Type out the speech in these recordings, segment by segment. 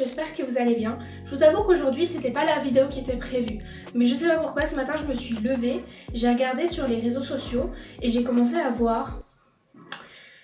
j'espère que vous allez bien. Je vous avoue qu'aujourd'hui c'était pas la vidéo qui était prévue, mais je sais pas pourquoi ce matin je me suis levée, j'ai regardé sur les réseaux sociaux et j'ai commencé à voir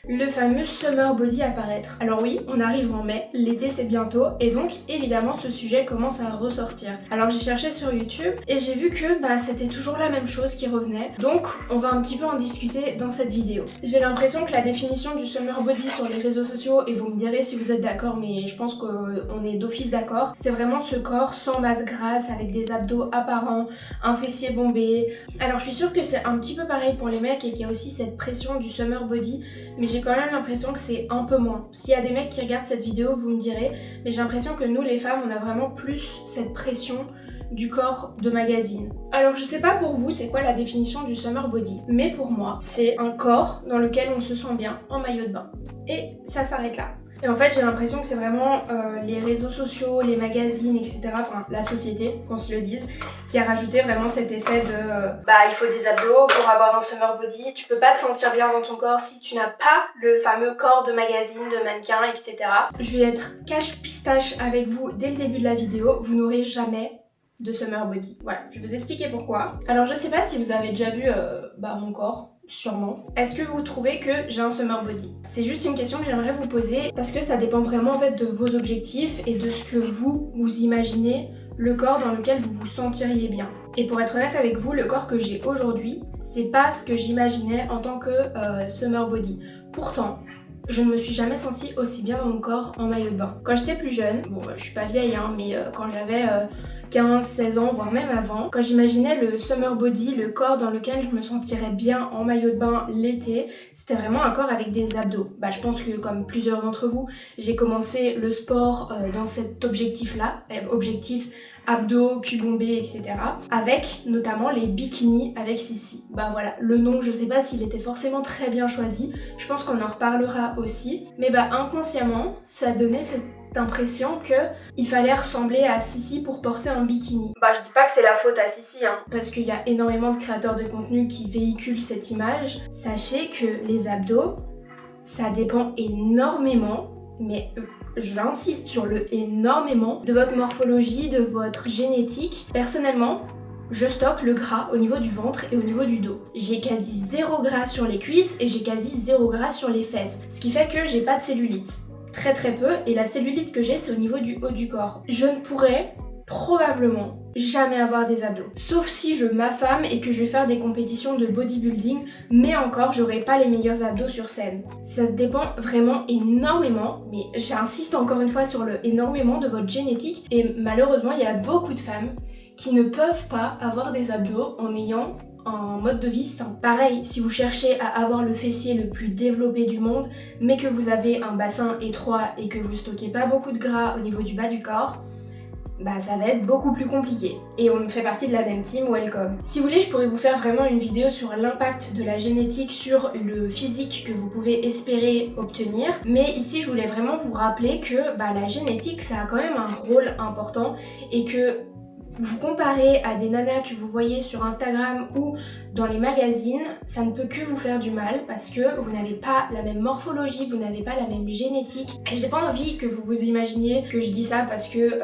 le fameux Summer Body apparaître. Alors oui, on arrive en mai, l'été c'est bientôt, et donc évidemment ce sujet commence à ressortir. Alors j'ai cherché sur YouTube et j'ai vu que c'était toujours la même chose qui revenait, donc on va un petit peu en discuter dans cette vidéo. J'ai l'impression que la définition du Summer Body sur les réseaux sociaux, et vous me direz si vous êtes d'accord, mais je pense qu'on est d'office d'accord, c'est vraiment ce corps sans masse grasse, avec des abdos apparents, un fessier bombé. Alors je suis sûre que c'est un petit peu pareil pour les mecs et qu'il y a aussi cette pression du Summer Body, mais j'ai quand même l'impression que c'est un peu moins. S'il y a des mecs qui regardent cette vidéo, vous me direz, mais j'ai l'impression que nous les femmes, on a vraiment plus cette pression du corps de magazine. Alors je sais pas pour vous c'est quoi la définition du Summer Body, mais pour moi c'est un corps dans lequel on se sent bien en maillot de bain. Et ça s'arrête là. Et en fait j'ai l'impression que c'est vraiment les réseaux sociaux, les magazines, etc. Enfin la société, qu'on se le dise, qui a rajouté vraiment cet effet de il faut des abdos pour avoir un Summer Body, tu peux pas te sentir bien dans ton corps si tu n'as pas le fameux corps de magazine, de mannequin, etc. Je vais être cache pistache avec vous dès le début de la vidéo, vous n'aurez jamais de Summer Body. Voilà, je vais vous expliquer pourquoi. Alors je sais pas si vous avez déjà vu mon corps. Sûrement. Est-ce que vous trouvez que j'ai un Summer Body? C'est juste une question que j'aimerais vous poser parce que ça dépend vraiment en fait de vos objectifs et de ce que vous imaginez le corps dans lequel vous vous sentiriez bien. Et pour être honnête avec vous, le corps que j'ai aujourd'hui, c'est pas ce que j'imaginais en tant que Summer Body. Pourtant, je ne me suis jamais sentie aussi bien dans mon corps en maillot de bain. Quand j'étais plus jeune, je suis pas vieille mais quand j'avais 15, 16 ans, voire même avant, quand j'imaginais le Summer Body, le corps dans lequel je me sentirais bien en maillot de bain l'été, c'était vraiment un corps avec des abdos. Je pense que comme plusieurs d'entre vous, j'ai commencé le sport dans cet objectif-là, objectif abdos, cul bombé, etc. Avec notamment les bikinis avec Sissi. Voilà, le nom, je sais pas s'il était forcément très bien choisi, je pense qu'on en reparlera aussi, mais inconsciemment, ça donnait cette impression que il fallait ressembler à Sissi pour porter un bikini. Je dis pas que c'est la faute à Sissi, parce qu'il y a énormément de créateurs de contenu qui véhiculent cette image. Sachez que les abdos, ça dépend énormément, mais j'insiste sur le énormément, de votre morphologie, de votre génétique. Personnellement, je stocke le gras au niveau du ventre et au niveau du dos. J'ai quasi 0 gras sur les cuisses et j'ai quasi 0 gras sur les fesses, ce qui fait que j'ai pas de cellulite. Très très peu, et la cellulite que j'ai c'est au niveau du haut du corps. Je ne pourrais probablement jamais avoir des abdos. Sauf si je m'affame et que je vais faire des compétitions de bodybuilding, mais encore j'aurai pas les meilleurs abdos sur scène. Ça dépend vraiment énormément, mais j'insiste encore une fois sur le énormément de votre génétique, et malheureusement il y a beaucoup de femmes qui ne peuvent pas avoir des abdos en ayant un mode de vie sain. Pareil, si vous cherchez à avoir le fessier le plus développé du monde, mais que vous avez un bassin étroit et que vous stockez pas beaucoup de gras au niveau du bas du corps, ça va être beaucoup plus compliqué. Et on fait partie de la même team, welcome. Si vous voulez, je pourrais vous faire vraiment une vidéo sur l'impact de la génétique sur le physique que vous pouvez espérer obtenir. Mais ici, je voulais vraiment vous rappeler que la génétique, ça a quand même un rôle important et que vous comparez à des nanas que vous voyez sur Instagram ou dans les magazines, ça ne peut que vous faire du mal parce que vous n'avez pas la même morphologie, vous n'avez pas la même génétique. Et j'ai pas envie que vous vous imaginiez que je dis ça parce que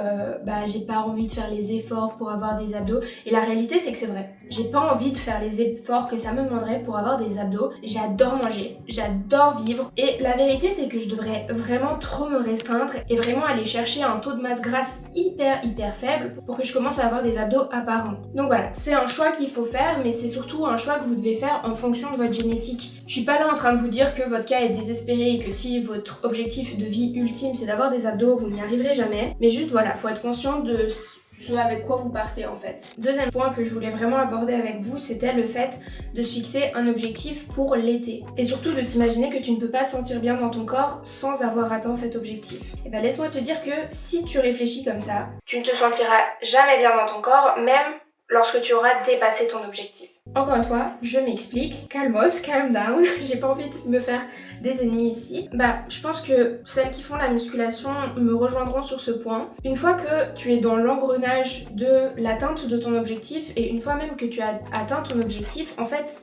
j'ai pas envie de faire les efforts pour avoir des abdos. Et la réalité c'est que c'est vrai. J'ai pas envie de faire les efforts que ça me demanderait pour avoir des abdos. J'adore manger, j'adore vivre. Et la vérité c'est que je devrais vraiment trop me restreindre et vraiment aller chercher un taux de masse grasse hyper faible pour que je commence à avoir des abdos apparents. Donc voilà, c'est un choix qu'il faut faire, mais c'est surtout un choix que vous devez faire en fonction de votre génétique. Je suis pas là en train de vous dire que votre cas est désespéré et que si votre objectif de vie ultime c'est d'avoir des abdos, vous n'y arriverez jamais. Mais juste voilà, faut être conscient de ce avec quoi vous partez en fait. Deuxième point que je voulais vraiment aborder avec vous, c'était le fait de se fixer un objectif pour l'été. Et surtout de t'imaginer que tu ne peux pas te sentir bien dans ton corps sans avoir atteint cet objectif. Et laisse-moi te dire que si tu réfléchis comme ça, tu ne te sentiras jamais bien dans ton corps, même lorsque tu auras dépassé ton objectif. Encore une fois, je m'explique, calmos, calm down, j'ai pas envie de me faire des ennemis ici. Je pense que celles qui font la musculation me rejoindront sur ce point. Une fois que tu es dans l'engrenage de l'atteinte de ton objectif et une fois même que tu as atteint ton objectif, en fait,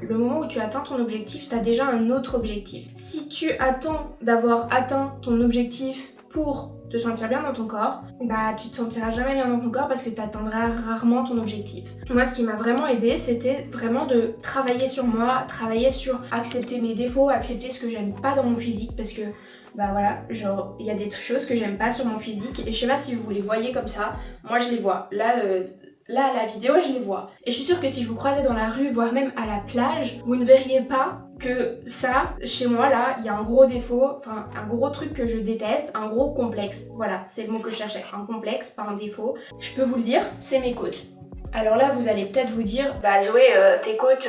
le moment où tu atteins ton objectif, t'as déjà un autre objectif. Si tu attends d'avoir atteint ton objectif pour te sentir bien dans ton corps, bah tu te sentiras jamais bien dans ton corps parce que tu atteindras rarement ton objectif. Moi, ce qui m'a vraiment aidé, c'était vraiment de travailler sur moi, travailler sur accepter mes défauts, accepter ce que j'aime pas dans mon physique, parce que bah voilà, genre il y a des choses que j'aime pas sur mon physique et je sais pas si vous les voyez comme ça, moi je les vois. Là, à la vidéo, je les vois. Et je suis sûre que si je vous croisais dans la rue, voire même à la plage, vous ne verriez pas que ça, chez moi, là, il y a un gros défaut, enfin, un gros truc que je déteste, un gros complexe. Voilà, c'est le mot que je cherchais. Un complexe, pas un défaut. Je peux vous le dire, c'est mes côtes. Alors là, vous allez peut-être vous dire, bah Zoé, tes côtes,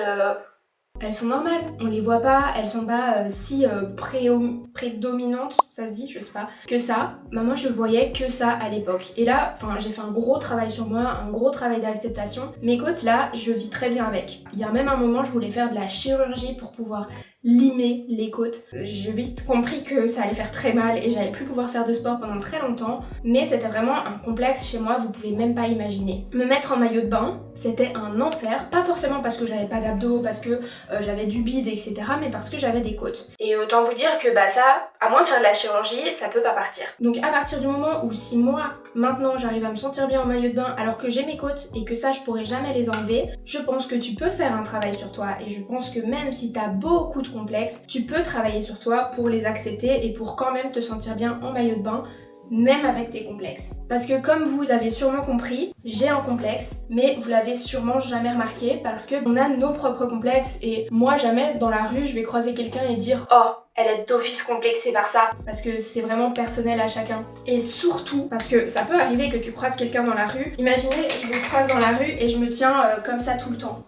elles sont normales, on les voit pas, elles sont pas si prédominantes, ça se dit, je sais pas, que ça. Bah moi je voyais que ça à l'époque. Et là, enfin j'ai fait un gros travail sur moi, un gros travail d'acceptation. Mes côtes là, je vis très bien avec. Il y a même un moment, je voulais faire de la chirurgie pour pouvoir limer les côtes. J'ai vite compris que ça allait faire très mal et j'allais plus pouvoir faire de sport pendant très longtemps, mais c'était vraiment un complexe chez moi, vous pouvez même pas imaginer. Me mettre en maillot de bain, c'était un enfer, pas forcément parce que j'avais pas d'abdos, parce que j'avais du bide, etc., mais parce que j'avais des côtes. Et autant vous dire que bah ça, à moins de faire de la chirurgie, ça peut pas partir. Donc à partir du moment où si moi, maintenant, j'arrive à me sentir bien en maillot de bain alors que j'ai mes côtes et que ça, je pourrais jamais les enlever, je pense que tu peux faire un travail sur toi et je pense que même si t'as beaucoup de complexes, tu peux travailler sur toi pour les accepter et pour quand même te sentir bien en maillot de bain, même avec tes complexes. Parce que comme vous avez sûrement compris, j'ai un complexe, mais vous l'avez sûrement jamais remarqué parce que on a nos propres complexes et moi jamais dans la rue je vais croiser quelqu'un et dire « Oh, elle est d'office complexée par ça » parce que c'est vraiment personnel à chacun. Et surtout, parce que ça peut arriver que tu croises quelqu'un dans la rue, imaginez je vous croise dans la rue et je me tiens comme ça tout le temps.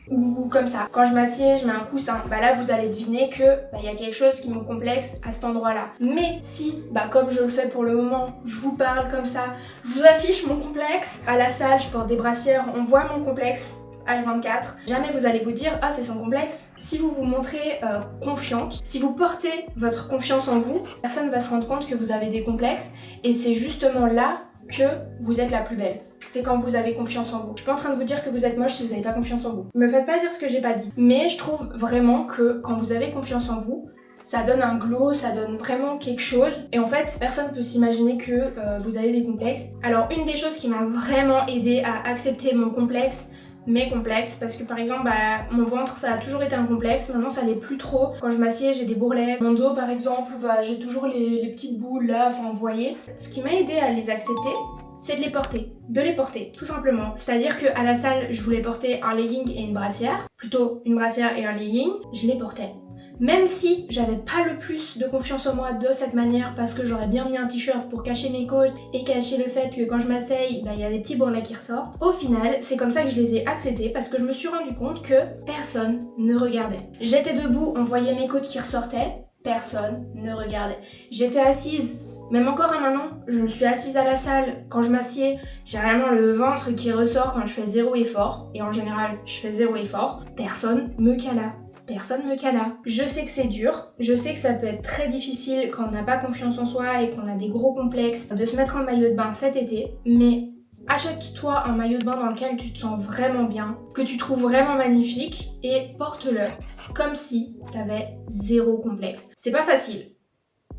Ou comme ça. Quand je m'assieds, je mets un coussin. Bah là, vous allez deviner que y a quelque chose qui me complexe à cet endroit-là. Mais si, comme je le fais pour le moment, je vous parle comme ça, je vous affiche mon complexe. À la salle, je porte des brassières, on voit mon complexe. H24, jamais vous allez vous dire « Ah, c'est son complexe ». Si vous vous montrez confiante, si vous portez votre confiance en vous, personne ne va se rendre compte que vous avez des complexes et c'est justement là que vous êtes la plus belle. C'est quand vous avez confiance en vous. Je suis pas en train de vous dire que vous êtes moche si vous n'avez pas confiance en vous. Me faites pas dire ce que j'ai pas dit. Mais je trouve vraiment que quand vous avez confiance en vous, ça donne un glow, ça donne vraiment quelque chose. Et en fait, personne peut s'imaginer que vous avez des complexes. Alors une des choses qui m'a vraiment aidé à accepter mon complexe, mes complexes, parce que par exemple mon ventre ça a toujours été un complexe, maintenant ça l'est plus trop. Quand je m'assieds j'ai des bourrelets, mon dos par exemple, j'ai toujours les petites boules là, enfin vous voyez. Ce qui m'a aidé à les accepter, c'est de les porter, tout simplement. C'est-à-dire qu'à la salle, je voulais porter un legging et une brassière, plutôt une brassière et un legging, je les portais. Même si j'avais pas le plus de confiance en moi de cette manière parce que j'aurais bien mis un t-shirt pour cacher mes côtes et cacher le fait que quand je m'asseye, y a des petits bourrelets qui ressortent. Au final, c'est comme ça que je les ai acceptés parce que je me suis rendu compte que personne ne regardait. J'étais debout, on voyait mes côtes qui ressortaient, personne ne regardait. J'étais assise. Même encore maintenant, je me suis assise à la salle, quand je m'assieds, j'ai vraiment le ventre qui ressort quand je fais zéro effort, et en général, je fais zéro effort, personne me cala. Personne me cala. Je sais que c'est dur, je sais que ça peut être très difficile quand on n'a pas confiance en soi et qu'on a des gros complexes de se mettre en maillot de bain cet été, mais achète-toi un maillot de bain dans lequel tu te sens vraiment bien, que tu trouves vraiment magnifique et porte-le comme si t'avais zéro complexe. C'est pas facile.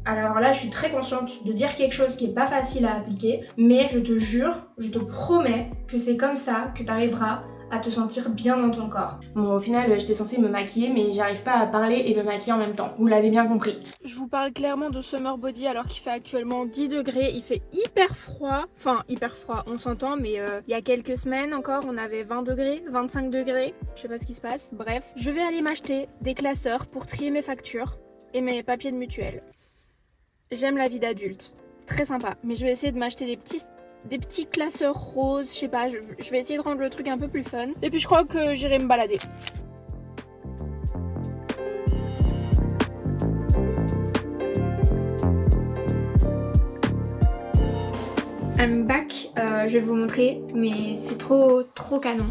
Alors là, je suis très consciente de dire quelque chose qui est pas facile à appliquer, mais je te jure, je te promets que c'est comme ça que t'arriveras à te sentir bien dans ton corps. Bon, au final, j'étais censée me maquiller, mais j'arrive pas à parler et me maquiller en même temps. Vous l'avez bien compris. Je vous parle clairement de Summer Body alors qu'il fait actuellement 10 degrés. Il fait hyper froid. Enfin, hyper froid, on s'entend, mais il y a quelques semaines encore, on avait 20 degrés, 25 degrés. Je sais pas ce qui se passe. Bref, je vais aller m'acheter des classeurs pour trier mes factures et mes papiers de mutuelle. J'aime la vie d'adulte. Très sympa. Mais je vais essayer de m'acheter des petits classeurs roses, je sais pas, je vais essayer de rendre le truc un peu plus fun. Et puis je crois que j'irai me balader. I'm back, je vais vous montrer, mais c'est trop canon.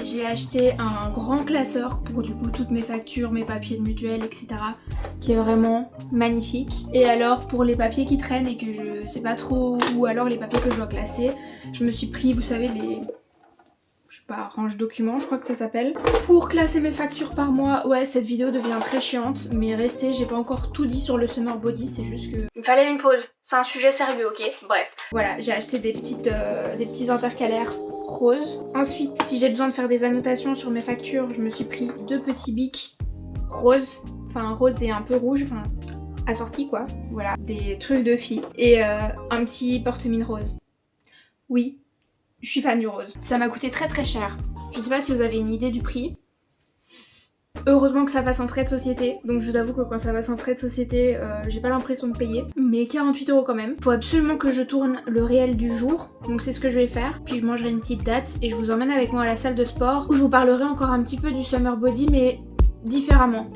J'ai acheté un grand classeur pour du coup toutes mes factures, mes papiers de mutuelle, etc. qui est vraiment magnifique. Et alors pour les papiers qui traînent et que je sais pas trop, ou alors les papiers que je dois classer, je me suis pris, vous savez, je sais pas, range documents, je crois que ça s'appelle. Pour classer mes factures par mois, ouais, cette vidéo devient très chiante, mais restez, j'ai pas encore tout dit sur le summer body, c'est juste que... Il me fallait une pause, c'est un sujet sérieux, ok? Bref. Voilà, j'ai acheté des petits intercalaires roses. Ensuite, si j'ai besoin de faire des annotations sur mes factures, je me suis pris 2 petits bics roses, enfin rose et un peu rouge, enfin assortis quoi, voilà, des trucs de filles. Et un petit porte-mine rose. Oui, je suis fan du rose. Ça m'a coûté très très cher. Je sais pas si vous avez une idée du prix. Heureusement que ça passe en frais de société, donc je vous avoue que quand ça passe en frais de société, j'ai pas l'impression de payer, mais 48 € quand même. Faut absolument que je tourne le réel du jour, donc c'est ce que je vais faire, puis je mangerai une petite date et je vous emmène avec moi à la salle de sport où je vous parlerai encore un petit peu du summer body mais différemment.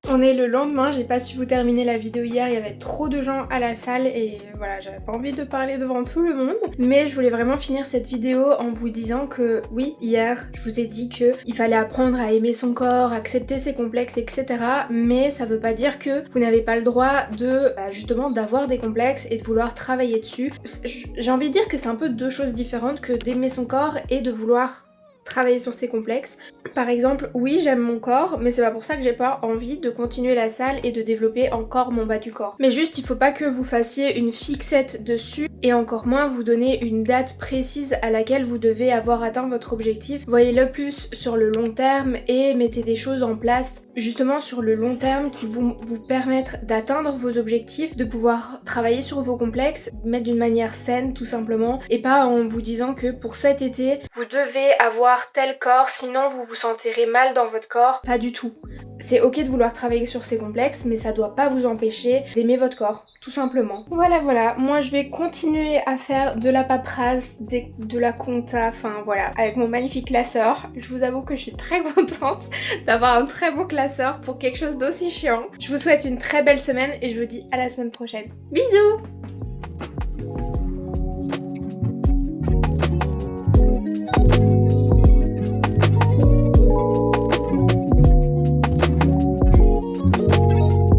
On est le lendemain, j'ai pas su vous terminer la vidéo hier, il y avait trop de gens à la salle et voilà, j'avais pas envie de parler devant tout le monde. Mais je voulais vraiment finir cette vidéo en vous disant que oui, hier, je vous ai dit que il fallait apprendre à aimer son corps, accepter ses complexes, etc. Mais ça veut pas dire que vous n'avez pas le droit de, justement, d'avoir des complexes et de vouloir travailler dessus. J'ai envie de dire que c'est un peu deux choses différentes que d'aimer son corps et de vouloir travailler sur ses complexes. Par exemple, oui, j'aime mon corps, mais c'est pas pour ça que j'ai pas envie de continuer la salle et de développer encore mon bas du corps. Mais juste, il faut pas que vous fassiez une fixette dessus et encore moins vous donner une date précise à laquelle vous devez avoir atteint votre objectif. Voyez-le plus sur le long terme et mettez des choses en place justement sur le long terme qui vont vous permettre d'atteindre vos objectifs, de pouvoir travailler sur vos complexes, mettre d'une manière saine tout simplement, et pas en vous disant que pour cet été, vous devez avoir tel corps, sinon vous vous sentirez mal dans votre corps. Pas du tout. C'est ok de vouloir travailler sur ces complexes, mais ça doit pas vous empêcher d'aimer votre corps, tout simplement. Voilà, moi je vais continuer à faire de la paperasse, de la compta, enfin voilà, avec mon magnifique classeur. Je vous avoue que je suis très contente d'avoir un très beau classeur pour quelque chose d'aussi chiant. Je vous souhaite une très belle semaine et je vous dis à la semaine prochaine. Bisous!